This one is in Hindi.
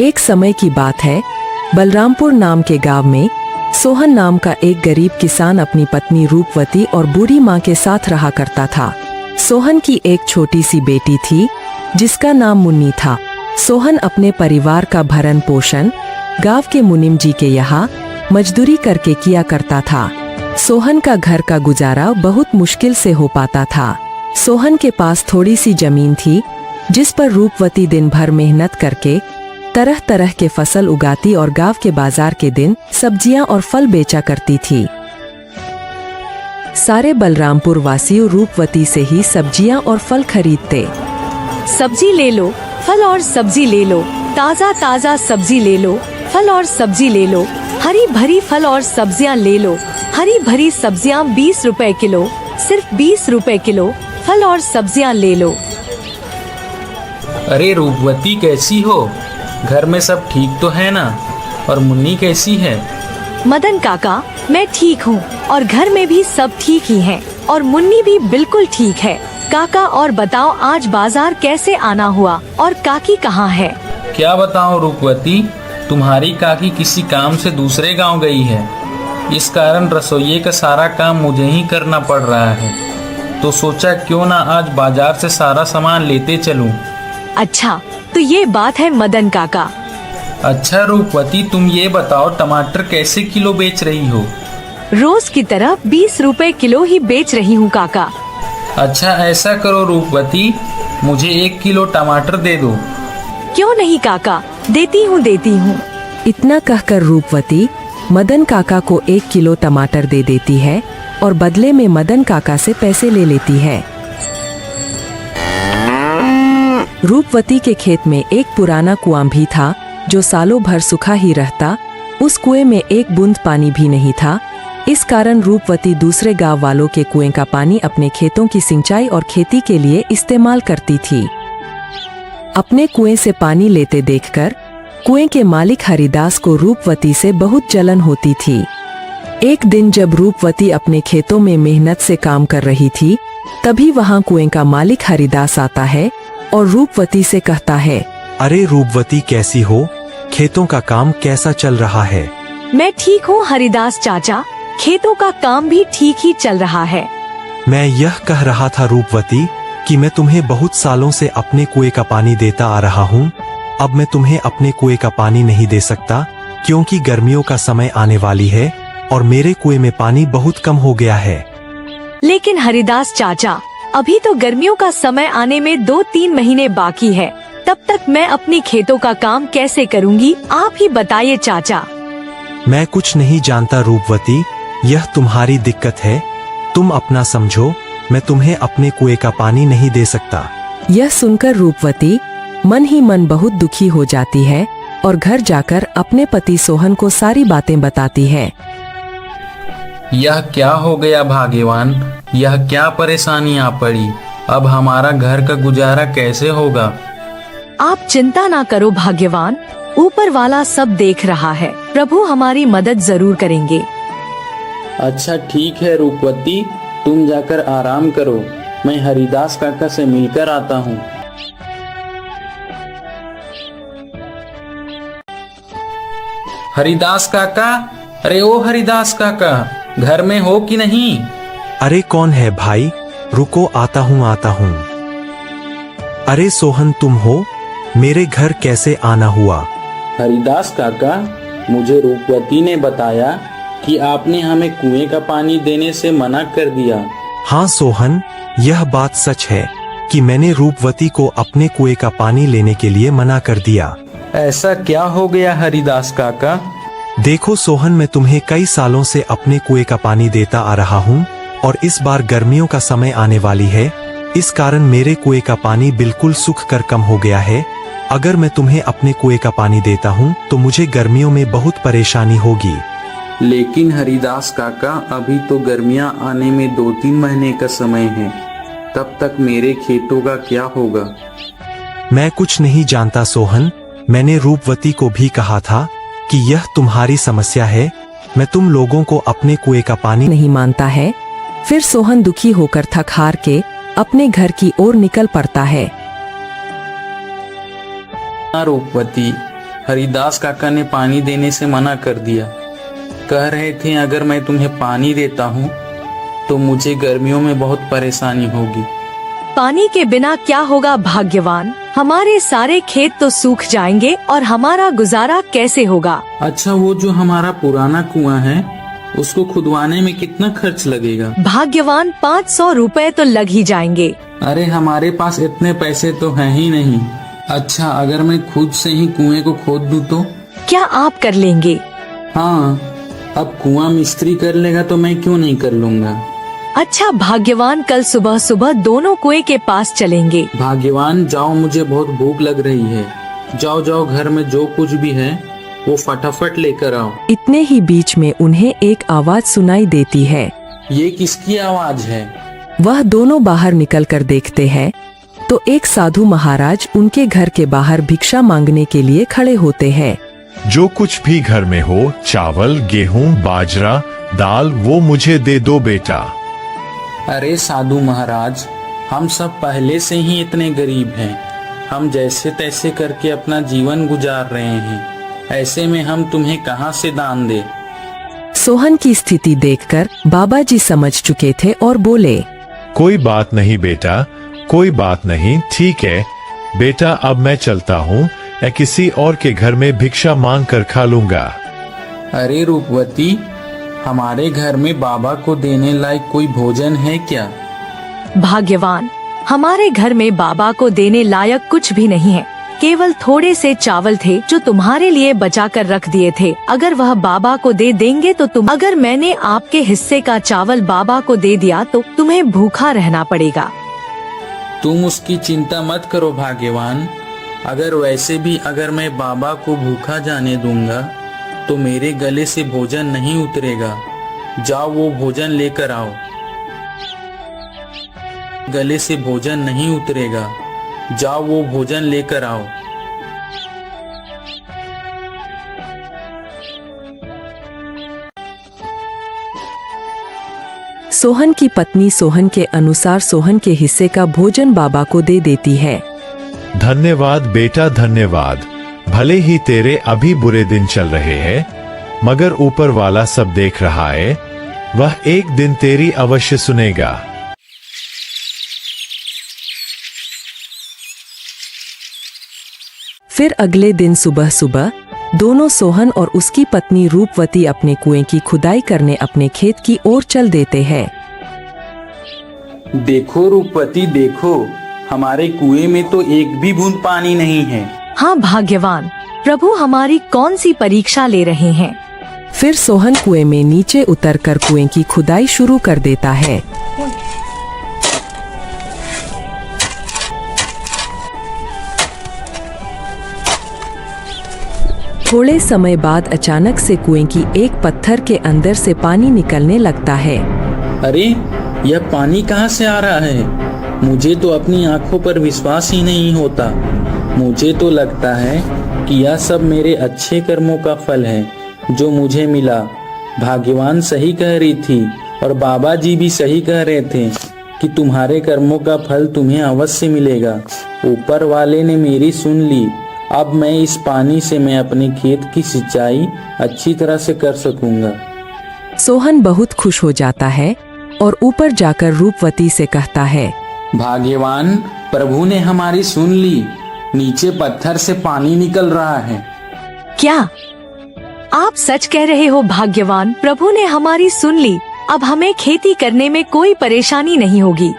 एक समय की बात है, बलरामपुर नाम के गांव में सोहन नाम का एक गरीब किसान अपनी पत्नी रूपवती और बूढ़ी माँ के साथ रहा करता था। सोहन की एक छोटी सी बेटी थी जिसका नाम मुन्नी था। सोहन अपने परिवार का भरण पोषण गांव के मुनीम जी के यहाँ मजदूरी करके किया करता था। सोहन का घर का गुजारा बहुत मुश्किल से हो पाता था। सोहन के पास थोड़ी सी जमीन थी जिस पर रूपवती दिन भर मेहनत करके तरह तरह के फसल उगाती और गांव के बाजार के दिन सब्जियां और फल बेचा करती थी। सारे बलरामपुर वासियों रूपवती से ही सब्जियां और फल खरीदते। सब्जी ले लो, फल और सब्जी ले लो, ताज़ा ताज़ा सब्जी ले लो, फल और सब्जी ले लो, हरी भरी फल और सब्जियां ले लो, हरी भरी सब्जियां 20 रुपए किलो, सिर्फ 20 रुपए किलो, फल और सब्जियां ले लो। अरे रूपवती कैसी हो? घर में सब ठीक तो है ना? और मुन्नी कैसी है? मदन काका, मैं ठीक हूँ और घर में भी सब ठीक ही हैं और मुन्नी भी बिल्कुल ठीक है। काका और बताओ आज बाजार कैसे आना हुआ और काकी कहाँ है? क्या बताऊं रूपवती, तुम्हारी काकी किसी काम से दूसरे गांव गई है। इस कारण रसोइये का सारा काम मुझे ही करना पड़ रहा है, तो सोचा क्यों ना आज बाजार से सारा सामान लेते चलूं। अच्छा, तो ये बात है मदन काका। अच्छा रूपवती, तुम ये बताओ टमाटर कैसे किलो बेच रही हो? रोज की तरह 20 रुपए किलो ही बेच रही हूँ काका। अच्छा ऐसा करो रूपवती, मुझे 1 किलो टमाटर दे दो। क्यों नहीं काका, देती हूँ। इतना कहकर रूपवती मदन काका को 1 किलो टमाटर दे देती है और बदले में मदन काका से पैसे ले लेती है। रूपवती के खेत में एक पुराना कुआं भी था जो सालों भर सूखा ही रहता। उस कुएं में एक बूंद पानी भी नहीं था। इस कारण रूपवती दूसरे गांव वालों के कुएं का पानी अपने खेतों की सिंचाई और खेती के लिए इस्तेमाल करती थी। अपने कुएं से पानी लेते देखकर कुएं के मालिक हरिदास को रूपवती से बहुत जलन होती थी। एक दिन जब रूपवती अपने खेतों में मेहनत से काम कर रही थी, तभी वहां कुएं का मालिक हरिदास आता है और रूपवती से कहता है, अरे रूपवती कैसी हो? खेतों का काम कैसा चल रहा है? मैं ठीक हूँ हरिदास चाचा, खेतों का काम भी ठीक ही चल रहा है। मैं यह कह रहा था रूपवती कि मैं तुम्हें बहुत सालों से अपने कुएं का पानी देता आ रहा हूँ। अब मैं तुम्हें अपने कुएं का पानी नहीं दे सकता क्योंकि गर्मियों का समय आने वाली है और मेरे कुएं में पानी बहुत कम हो गया है। लेकिन हरिदास चाचा, अभी तो गर्मियों का समय आने में 2-3 महीने बाकी है, तब तक मैं अपनी खेतों का काम कैसे करूँगी? आप ही बताइए चाचा। मैं कुछ नहीं जानता रूपवती, यह तुम्हारी दिक्कत है, तुम अपना समझो। मैं तुम्हें अपने कुएं का पानी नहीं दे सकता। यह सुनकर रूपवती मन ही मन बहुत दुखी हो जाती है और घर जाकर अपने पति सोहन को सारी बातें बताती है। यह क्या हो गया भाग्यवान, यह क्या परेशानी आ पड़ी? अब हमारा घर का गुजारा कैसे होगा? आप चिंता ना करो भाग्यवान, ऊपर वाला सब देख रहा है, प्रभु हमारी मदद जरूर करेंगे। अच्छा ठीक है रूपवती, तुम जाकर आराम करो, मैं हरिदास काका से मिलकर आता हूँ। हरिदास काका, अरे ओ हरिदास काका, घर में हो कि नहीं? अरे कौन है भाई, रुको आता हूँ। अरे सोहन तुम हो? मेरे घर कैसे आना हुआ? हरिदास काका, मुझे रूपवती ने बताया कि आपने हमें कुएं का पानी देने से मना कर दिया। हाँ सोहन, यह बात सच है कि मैंने रूपवती को अपने कुएं का पानी लेने के लिए मना कर दिया। ऐसा क्या हो गया हरिदास काका? देखो सोहन, मैं तुम्हें कई सालों से अपने कुएं का पानी देता आ रहा हूँ और इस बार गर्मियों का समय आने वाली है, इस कारण मेरे कुएं का पानी बिल्कुल सूख कर कम हो गया है। अगर मैं तुम्हें अपने कुएं का पानी देता हूँ तो मुझे गर्मियों में बहुत परेशानी होगी। लेकिन हरिदास काका, अभी तो गर्मियाँ आने में 2-3 महीने का समय है, तब तक मेरे खेतों का क्या होगा? मैं कुछ नहीं जानता सोहन, मैंने रूपवती को भी कहा था कि यह तुम्हारी समस्या है। मैं तुम लोगों को अपने कुएं का पानी नहीं मानता है। फिर सोहन दुखी होकर थक हार के अपने घर की ओर निकल पड़ता है। रूपवती, हरिदास काका ने पानी देने से मना कर दिया। कह रहे थे अगर मैं तुम्हें पानी देता हूँ तो मुझे गर्मियों में बहुत परेशानी होगी। पानी के बिना क्या होगा भाग्यवान, हमारे सारे खेत तो सूख जाएंगे और हमारा गुजारा कैसे होगा। अच्छा, वो जो हमारा पुराना कुआं है उसको खुदवाने में कितना खर्च लगेगा? भाग्यवान 500 रुपए तो लग ही जाएंगे। अरे हमारे पास इतने पैसे तो हैं ही नहीं। अच्छा, अगर मैं खुद से ही कुएं को खोद दूं तो? क्या आप कर लेंगे? हाँ, अब कुआं मिस्त्री कर लेगा तो मैं क्यों नहीं कर लूँगा। अच्छा भाग्यवान, कल सुबह सुबह दोनों कुएं के पास चलेंगे। भाग्यवान जाओ, मुझे बहुत भूख लग रही है। जाओ जाओ, घर में जो कुछ भी है वो फटाफट लेकर आओ। इतने ही बीच में उन्हें एक आवाज सुनाई देती है। ये किसकी आवाज है? वह दोनों बाहर निकलकर देखते हैं तो एक साधु महाराज उनके घर के बाहर भिक्षा मांगने के लिए खड़े होते हैं। जो कुछ भी घर में हो, चावल, गेहूं, बाजरा, दाल, वो मुझे दे दो बेटा। अरे साधु महाराज, हम सब पहले से ही इतने गरीब हैं। हम जैसे तैसे करके अपना जीवन गुजार रहे हैं। ऐसे में हम तुम्हें कहाँ से दान दे। सोहन की स्थिति देखकर बाबा जी समझ चुके थे और बोले, कोई बात नहीं बेटा, कोई बात नहीं, ठीक है बेटा, अब मैं चलता हूँ। या किसी और के घर में भिक्षा मांग कर खा लूंगा। अरे रूपवती, हमारे घर में बाबा को देने लायक कोई भोजन है क्या? भाग्यवान, हमारे घर में बाबा को देने लायक कुछ भी नहीं है। केवल थोड़े से चावल थे जो तुम्हारे लिए बचा कर रख दिए थे। अगर वह बाबा को दे देंगे तो अगर मैंने आपके हिस्से का चावल बाबा को दे दिया तो तुम्हें भूखा रहना पड़ेगा। तुम उसकी चिंता मत करो भाग्यवान। अगर वैसे भी अगर मैं बाबा को भूखा जाने दूंगा तो मेरे गले से भोजन नहीं उतरेगा। जाओ वो भोजन लेकर आओ। गले से भोजन नहीं उतरेगा। जाओ वो भोजन लेकर आओ। सोहन की पत्नी सोहन के अनुसार सोहन के हिस्से का भोजन बाबा को दे देती है। धन्यवाद बेटा, धन्यवाद। भले ही तेरे अभी बुरे दिन चल रहे हैं, मगर ऊपर वाला सब देख रहा है। वह एक दिन तेरी अवश्य सुनेगा। फिर अगले दिन सुबह सुबह दोनों सोहन और उसकी पत्नी रूपवती अपने कुएं की खुदाई करने अपने खेत की ओर चल देते हैं। देखो रूपवती, देखो, हमारे कुएं में तो एक भी बूंद पानी नहीं है। हाँ भाग्यवान, प्रभु हमारी कौन सी परीक्षा ले रहे हैं। फिर सोहन कुएं में नीचे उतरकर कुएं की खुदाई शुरू कर देता है। थोड़े समय बाद अचानक से कुएं की एक पत्थर के अंदर से पानी निकलने लगता है। अरे, यह पानी कहाँ से आ रहा है? मुझे तो अपनी आंखों पर विश्वास ही नहीं होता। मुझे तो लगता है कि यह सब मेरे अच्छे कर्मों का फल है जो मुझे मिला। भाग्यवान सही कह रही थी और बाबा जी भी सही कह रहे थे कि तुम्हारे कर्मों का फल तुम्हें अवश्य मिलेगा। ऊपर वाले ने मेरी सुन ली। अब मैं इस पानी से मैं अपने खेत की सिंचाई अच्छी तरह से कर सकूंगा। सोहन बहुत खुश हो जाता है और ऊपर जाकर रूपवती से कहता है, भाग्यवान, प्रभु ने हमारी सुन ली। नीचे पत्थर से पानी निकल रहा है। क्या आप सच कह रहे हो भाग्यवान? प्रभु ने हमारी सुन ली। अब हमें खेती करने में कोई परेशानी नहीं होगी।